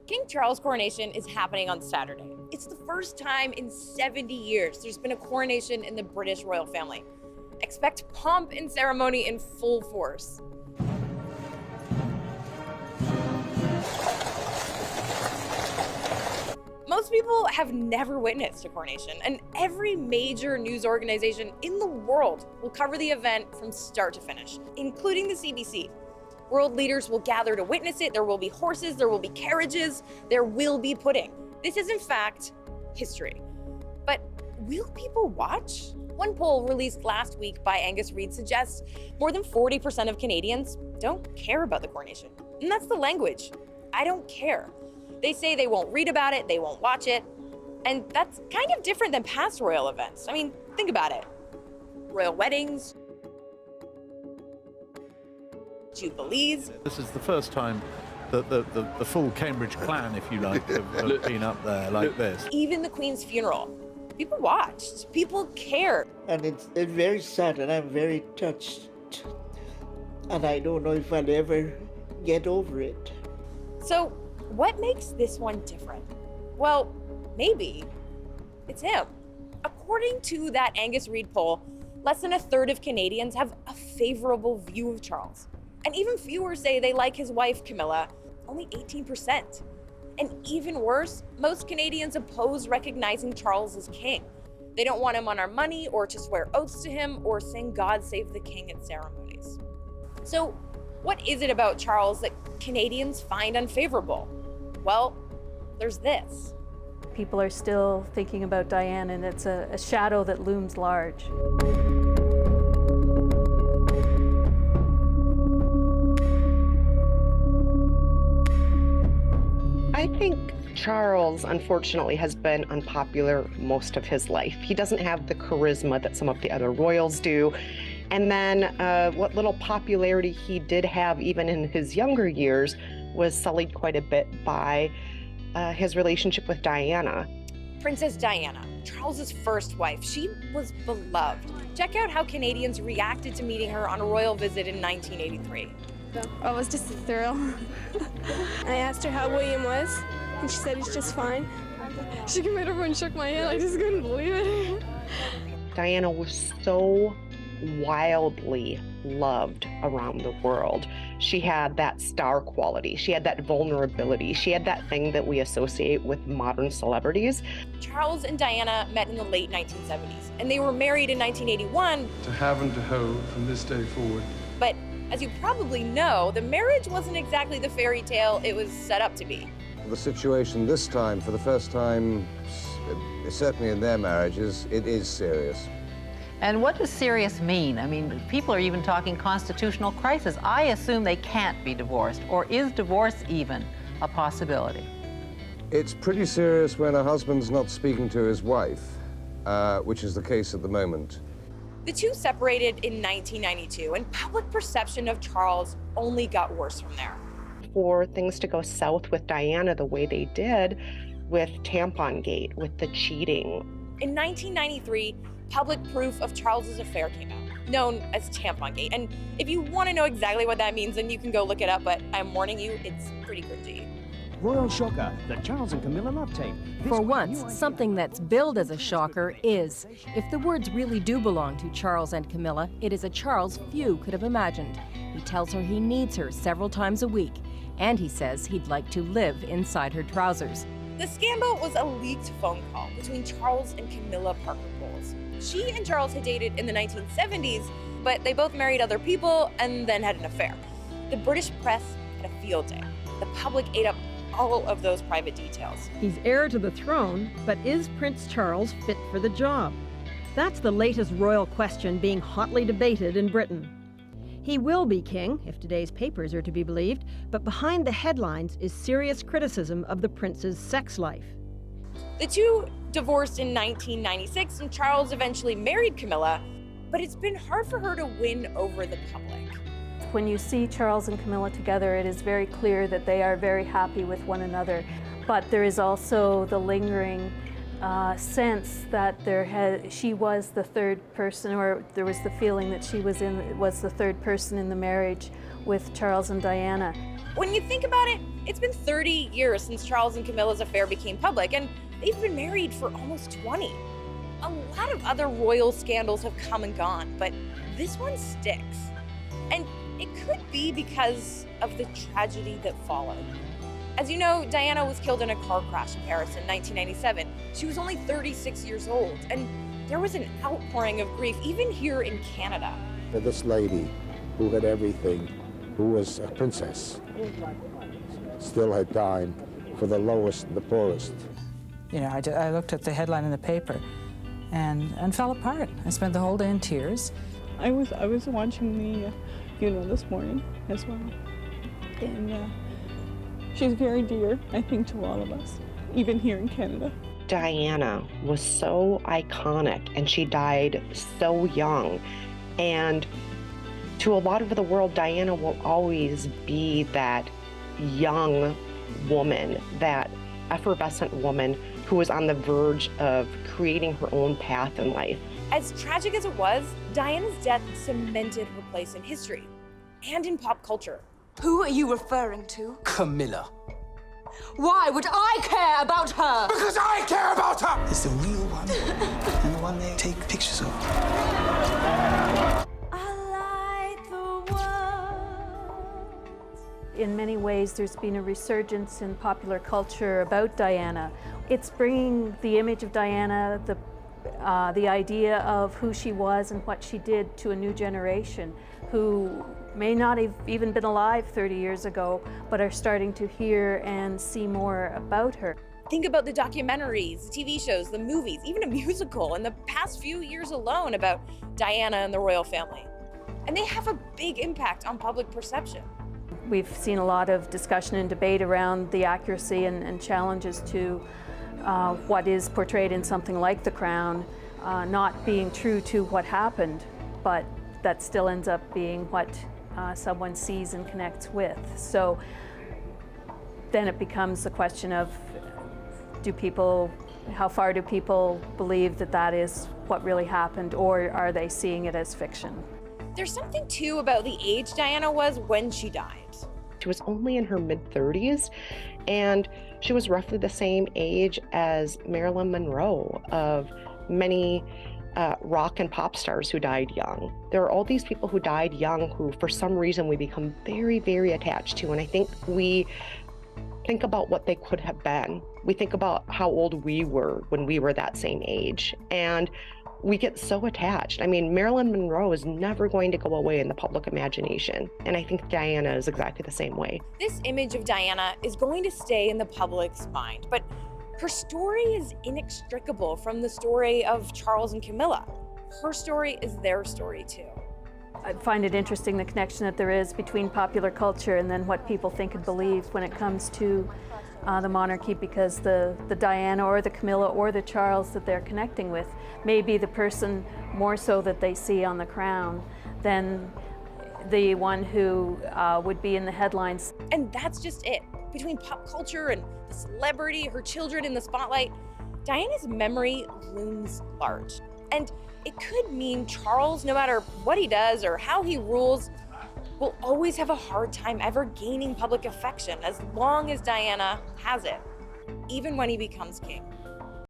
King Charles' coronation is happening on Saturday. It's the first time in 70 years there's been a coronation in the British royal family. Expect pomp and ceremony in full force. Most people have never witnessed a coronation, and every major news organization in the world will cover the event from start to finish, including the CBC. World leaders will gather to witness it. There will be horses, there will be carriages, there will be pudding. This is, in fact, history. But will people watch? One poll released last week by Angus Reid suggests more than 40% of Canadians don't care about the coronation. And that's the language. I don't care. They say they won't read about it, they won't watch it. And that's kind of different than past royal events. I mean, think about it. Royal weddings, jubilees. This is the first time that the full Cambridge clan, if you like, have been up there like this. Even the Queen's funeral. People watched, people cared. And it's very sad, and I'm very touched. And I don't know if I'll ever get over it. So, what makes this one different? Well, maybe it's him. According to that Angus Reid poll, less than a third of Canadians have a favorable view of Charles. And even fewer say they like his wife, Camilla, only 18%. And even worse, most Canadians oppose recognizing Charles as king. They don't want him on our money or to swear oaths to him or sing God Save the King at ceremonies. So what is it about Charles that Canadians find unfavorable? Well, there's this. People are still thinking about Diane, and it's a shadow that looms large. I think Charles, unfortunately, has been unpopular most of his life. He doesn't have the charisma that some of the other royals do. And then what little popularity he did have, even in his younger years, was sullied quite a bit by his relationship with Diana. Princess Diana, Charles's first wife, she was beloved. Check out how Canadians reacted to meeting her on a royal visit in 1983. Oh, it was just a thrill. I asked her how William was, and she said he's just fine. She came over and shook my hand. I just couldn't believe it. Diana was so wildly loved around the world. She had that star quality. She had that vulnerability. She had that thing that we associate with modern celebrities. Charles and Diana met in the late 1970s, and they were married in 1981. To have and to hold from this day forward. But as you probably know, the marriage wasn't exactly the fairy tale it was set up to be. The situation this time, for the first time, certainly in their marriages, it is serious. And what does serious mean? I mean, people are even talking constitutional crisis. I assume they can't be divorced, or is divorce even a possibility? It's pretty serious when a husband's not speaking to his wife, which is the case at the moment. The two separated in 1992, and public perception of Charles only got worse from there. For things to go south with Diana the way they did, with Tampon Gate, with the cheating. In 1993, public proof of Charles's affair came out, known as Tampon Gate. And if you want to know exactly what that means, then you can go look it up, but I'm warning you, it's pretty cringy. Royal shocker, the Charles and Camilla love tape. For once, something that's billed as a shocker is. If the words really do belong to Charles and Camilla, it is a Charles few could have imagined. He tells her he needs her several times a week, and he says he'd like to live inside her trousers. The scandal was a leaked phone call between Charles and Camilla Parker Bowles. She and Charles had dated in the 1970s, but they both married other people and then had an affair. The British press had a field day. The public ate up all of those private details. He's heir to the throne, but is Prince Charles fit for the job? That's the latest royal question being hotly debated in Britain. He will be king, if today's papers are to be believed, but behind the headlines is serious criticism of the prince's sex life. The two divorced in 1996, and Charles eventually married Camilla, but it's been hard for her to win over the public. When you see Charles and Camilla together, it is very clear that they are very happy with one another. But there is also the lingering sense that she was the third person, or there was the feeling that she was the third person in the marriage with Charles and Diana. When you think about it, It's been 30 years since Charles and Camilla's affair became public, and they've been married for almost 20. A lot of other royal scandals have come and gone, but this one sticks. And it could be because of the tragedy that followed. As you know, Diana was killed in a car crash in Paris in 1997. She was only 36 years old, and there was an outpouring of grief even here in Canada. This lady who had everything, who was a princess, still had time for the lowest and the poorest. You know, I looked at the headline in the paper and fell apart. I spent the whole day in tears. I was watching the funeral this morning as well, and she's very dear, I think, to all of us, even here in Canada. Diana was so iconic, and she died so young. And to a lot of the world, Diana will always be that young woman, that effervescent woman who was on the verge of creating her own path in life. As tragic as it was, Diana's death cemented her place in history and in pop culture. Who are you referring to? Camilla. Why would I care about her? Because I care about her! It's the real one, and the one they take pictures of. In many ways, there's been a resurgence in popular culture about Diana. It's bringing the image of Diana, the idea of who she was and what she did to a new generation who may not have even been alive 30 years ago, but are starting to hear and see more about her. Think about the documentaries, the TV shows, the movies, even a musical in the past few years alone about Diana and the royal family. And they have a big impact on public perception. We've seen a lot of discussion and debate around the accuracy and challenges to what is portrayed in something like The Crown, not being true to what happened, but that still ends up being what someone sees and connects with. So then it becomes the question of, how far do people believe that that is what really happened, or are they seeing it as fiction? There's something too about the age Diana was when she died. She was only in her mid-30s, and she was roughly the same age as Marilyn Monroe, of many rock and pop stars who died young. There are all these people who died young who, for some reason, we become very, very attached to, and I think we think about what they could have been. We think about how old we were when we were that same age, and we get so attached. I mean, Marilyn Monroe is never going to go away in the public imagination, and I think Diana is exactly the same way. This image of Diana is going to stay in the public's mind, but her story is inextricable from the story of Charles and Camilla. Her story is their story too. I find it interesting, the connection that there is between popular culture and then what people think and believe when it comes to the monarchy, because the Diana or the Camilla or the Charles that they're connecting with may be the person more so that they see on the Crown than the one who would be in the headlines. And that's just it. Between pop culture and the celebrity, her children in the spotlight, Diana's memory looms large. And it could mean Charles, no matter what he does or how he rules, will always have a hard time ever gaining public affection as long as Diana has it, even when he becomes king.